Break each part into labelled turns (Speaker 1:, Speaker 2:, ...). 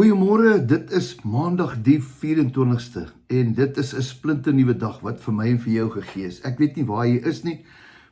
Speaker 1: Goeiemôre, dit is maandag die 24ste en dit is 'n splinternuwe dag wat vir my en vir jou gegee is. Ek weet nie waar jy is nie,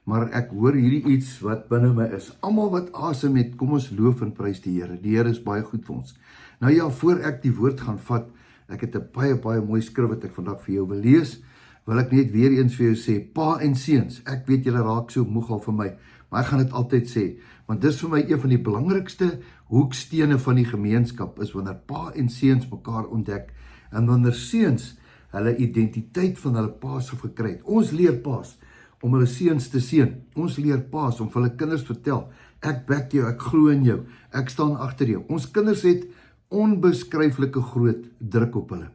Speaker 1: maar ek hoor hierdie iets wat binne my is. Almal wat asem het, kom ons loof en prys die Here. Die Here is baie goed vir ons. Nou ja, voor ek die woord gaan vat, ek het 'n baie mooi skrif wat ek vandag vir jou wil lees. Wil ek net weer eens vir jou sê, pa en seuns, ek weet julle raak so moeg al vir my, maar ek gaan dit altyd sê, want dis vir my een van die belangrikste hoekstene van die gemeenskap, is wanneer pa en seuns mekaar ontdek, en wanneer seuns hulle identiteit van hulle paas gekry het. Ons leer paas om hulle seuns te seën. Ons leer paas om vir hulle kinders vertel, ek back jou, ek glo in jou, ek staan agter jou. Ons kinders het onbeskryflike groot druk op hulle.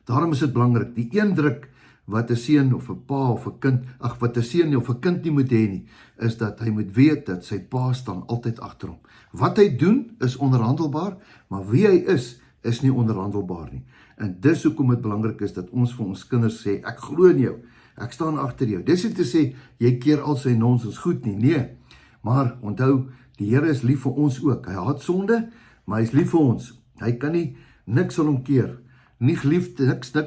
Speaker 1: Daarom is dit belangrik, die een druk wat 'n seun of 'n pa of 'n kind, wat 'n seun of 'n kind nie moet hê nie, is dat hy moet weet dat sy pa staan altyd agter hom. Wat hy doen is onderhandelbaar, maar wie hy is nie onderhandelbaar nie. En dis hoekom dit belangrik is dat ons vir ons kinders sê, ek glo in jou, ek staan agter jou. Dis nie te sê, jy keer al sy nonsens goed nie, nee. Maar onthou, die Here is lief vir ons ook. Hy haat sonde, maar hy is lief vir ons. Hy kan nie, niks sal hom keer. Niks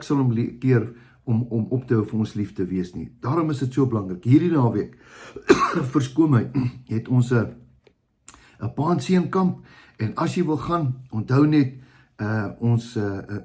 Speaker 1: sal hom keer om op te hou vir ons lief te wees nie. Daarom is dit so belangrik. Hierdie naweek, verskoon my, het ons 'n pa en seun kamp, en as jy wil gaan, onthou net ons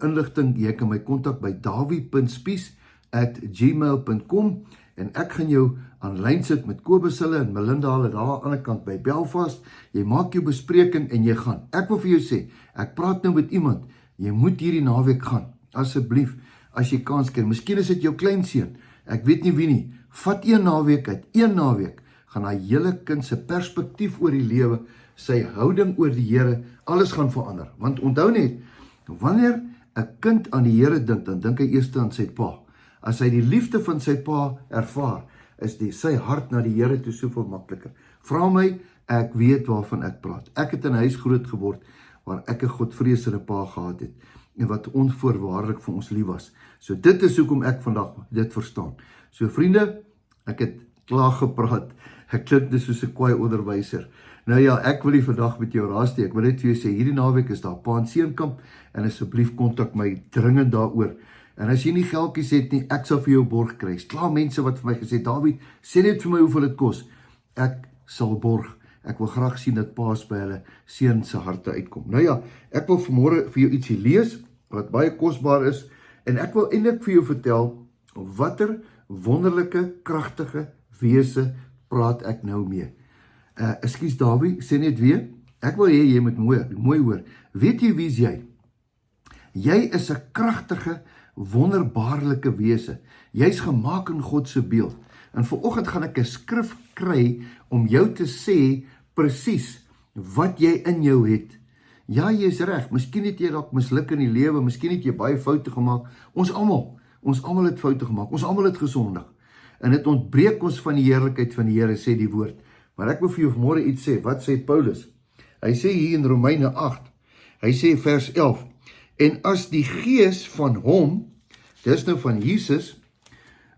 Speaker 1: inligting, jy kan my kontak by dawie.spies@gmail.com, en ek gaan jou aanlyn sit met Kobus hulle en Melinda hulle daar aan die ander kant by Belfast. Jy maak jou bespreking en jy gaan. Ek wil vir jou sê, ek praat nou met iemand, jy moet hierdie naweek gaan, asseblief, as jy kans kry. Miskien is dit jou kleinseun, ek weet nie wie nie. Vat een naweek uit, een naweek, gaan hy hele kind se perspektief oor die lewe, sy houding oor die Here, alles gaan verander. Want onthou net, wanneer 'n kind aan die Here dink, dan dink hy eers aan sy pa. As hy die liefde van sy pa ervaar, is sy hart na die Here toe soveel makliker. Vra my, ek weet waarvan ek praat. Ek het in 'n huis groot geword, waar ek 'n godvreesende pa gehad het, en wat onvoorwaardelik vir ons lief was. So dit is hoekom ek vandag dit verstaan. So vriende, ek het klaar gepraat, ek klink dus soos 'n kwaai onderwyser. Nou ja, ek wil nie vandag met jou raassteek, ek wil net vir jou sê, hierdie naweek is daar pa en seun kamp, en asseblief kontak my dringend daaroor. En as jy nie geldjies het nie, ek sal vir jou borg kry. Klaar mense wat vir my gesê, Dawie, sê net vir my hoeveel dit kos. Ek sal borg. Ek wil graag sien dat paas by hulle seun se harte uitkom. Nou ja, ek wil vanmôre vir jou ietsie lees, wat baie kosbaar is, en ek wil eintlik vir jou vertel, watter wonderlike, kragtige wese praat ek nou mee. Ekskuus Dawie, sê net weer, ek wil hê jy moet mooi hoor. Weet jy wie is jy? Jy is 'n kragtige, wonderbaarlike wese. Jy's gemaak in God se beeld. En vanoggend gaan ek 'n skrif kry om jou te sê presies wat jy in jou het. Ja, jy is reg. Miskien het jy dalk misluk in die lewe, miskien het jy baie foute gemaak. Ons almal het foute gemaak. Ons almal het gesondig. En dit ontbreek ons van die heerlikheid van die Here, sê die woord. Maar ek wil vir jou vanmôre iets sê. Wat sê Paulus? Hy sê hier in Romeine 8. Hy sê vers 11. En as die gees van hom, dis nou van Jesus,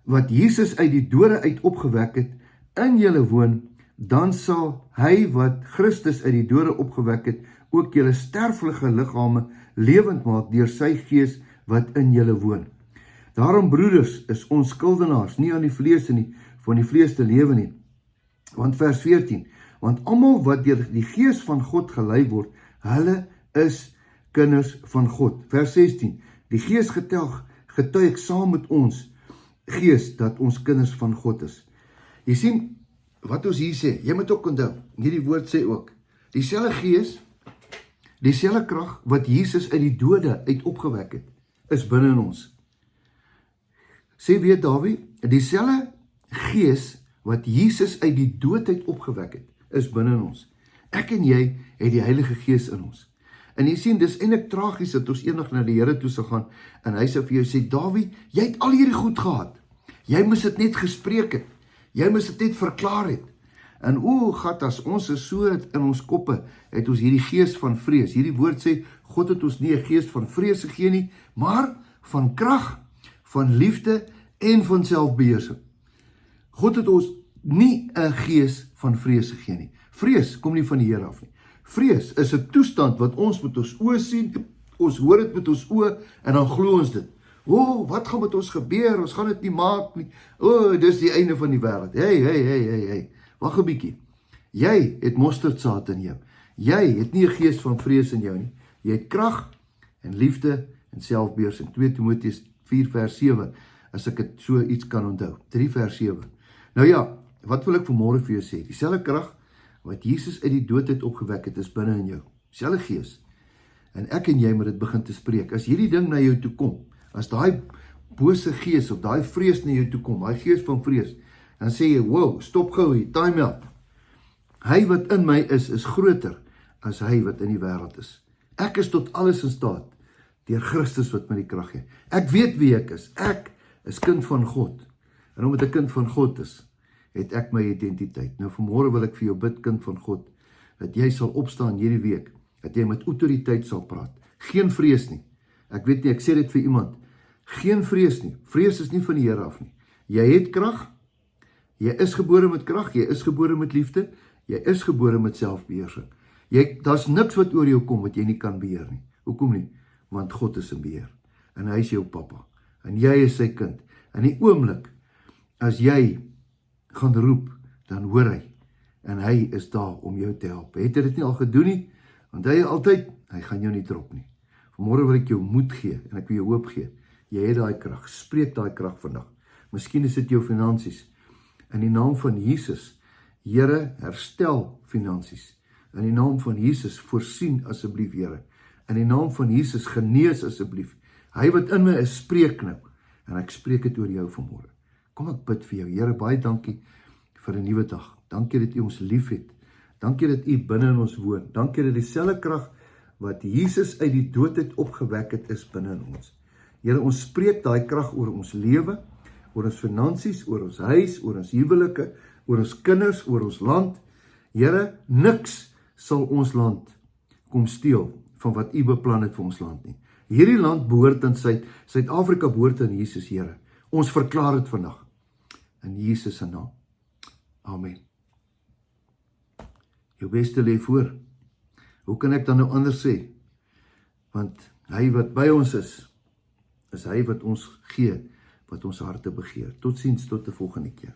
Speaker 1: wat Jesus uit die dode uit opgewek het, in julle woon, dan sal hy wat Christus uit die dode opgewek het, ook julle sterflike liggame lewend maak deur sy gees wat in julle woon. Daarom broeders, is ons skuldenaars nie aan die vlees nie, van die vlees te lewe nie. Want vers 14, want almal wat deur die gees van God gelei word, hulle is kinders van God. Vers 16, die gees getuig saam met ons gees dat ons kinders van God is. Jy sien, wat ons hier sê, jy moet ook onthou, hierdie woord sê ook, dieselfde gees, dieselfde krag wat Jesus uit die dode uit opgewek het, is binne in ons. Sê weer Dawie, dieselfde gees wat Jesus uit die dood uit opgewek het, is binne in ons. Ek en jy het die Heilige Gees in ons. En jy sien, dis eintlik tragies dat ons eendag na die Here toe sal gaan, en hy sal vir jou sê, Dawie, jy het al hierdie goed gehad. Jy moes dit net gespreek het. Jy moes dit net verklaar het. En gat, as ons is so in ons koppe, het ons hierdie gees van vrees. Hierdie woord sê, God het ons nie 'n gees van vrees gegee nie, maar van krag, van liefde en van selfbeheersing. God het ons nie 'n gees van vrees gegee nie. Vrees kom nie van die Here af nie. Vrees is 'n toestand wat ons met ons oë sien, ons hoor dit met ons oë en dan glo ons dit. Wat gaan met ons gebeur? Ons gaan dit nie maak nie. Dis die einde van die wêreld. Hey. Wag 'n bietjie. Jy het mosterdsaad in jou. Jy het nie 'n gees van vrees in jou nie. Jy het krag en liefde en selfbeheersing. 2 Timoteus 4 vers 7, as ek dit so iets kan onthou. 3 vers 7. Nou ja, wat wil ek vanmôre vir jou sê? Dieselfde krag wat Jesus uit die dood uit opgewek het, is binne in jou. Dieselfde gees. En ek en jy moet dit begin te spreek. As hierdie ding na jou toe kom, as daai bose gees of daai vrees na jou toe kom, daai gees van vrees, dan sê jy, wow, stop gou hier, time out. Hy wat in my is groter as hy wat in die wêreld is. Ek is tot alles in staat deur Christus wat my die krag gee. Ek weet wie ek is. Ek is kind van God. En omdat ek kind van God is, het ek my identiteit. Nou vanmôre wil ek vir jou bid, kind van God, dat jy sal opstaan hierdie week, dat jy met autoriteit sal praat. Geen vrees nie. Ek weet nie, ek sê dit vir iemand. Geen vrees nie. Vrees is nie van die Here af nie. Jy het krag. Jy is gebore met krag. Jy is gebore met liefde. Jy is gebore met selfbeheersing. Daar's niks wat oor jou kom wat jy nie kan beheer nie. Hoekom nie? Want God is in beheer. En hy is jou pappa. En jy is sy kind. En die oomblik, as jy gaan roep, dan hoor hy. En hy is daar om jou te help. Het hy dit nie al gedoen nie? Want hy gaan jou nie drop nie. Vanmôre wil ek jou moed gee en ek wil jou hoop gee. Jy het daai krag. Spreek daai krag vandag. Miskien is dit jou finansies. In die naam van Jesus, Here, herstel finansies. In die naam van Jesus, voorsien asseblief, Here. In die naam van Jesus, genees asseblief. Hy wat in my is, spreek nou. En ek spreek dit oor jou vanmôre. Kom ek bid vir jou. Here, baie dankie vir 'n nuwe dag. Dankie dat U ons liefhet. Dankie dat U binne in ons woon. Dankie dat dieselfde krag wat Jesus uit die dood uit opgewek het, is binne in ons. Here, ons spreek daai krag oor ons lewe, oor ons finansies, oor ons huis, oor ons huwelike, oor ons kinders, oor ons land. Here, niks sal ons land kom steel van wat U beplan het vir ons land nie. Hierdie land behoort aan Suid-Afrika behoort aan Jesus, Here. Ons verklaar dit vandag. In Jesus se naam. Amen. Jou beste lê voor. Hoe kan ek dan nou anders sê? Want hy wat by ons is hy wat ons gee, wat ons harte begeer. Totsiens, tot 'n volgende keer.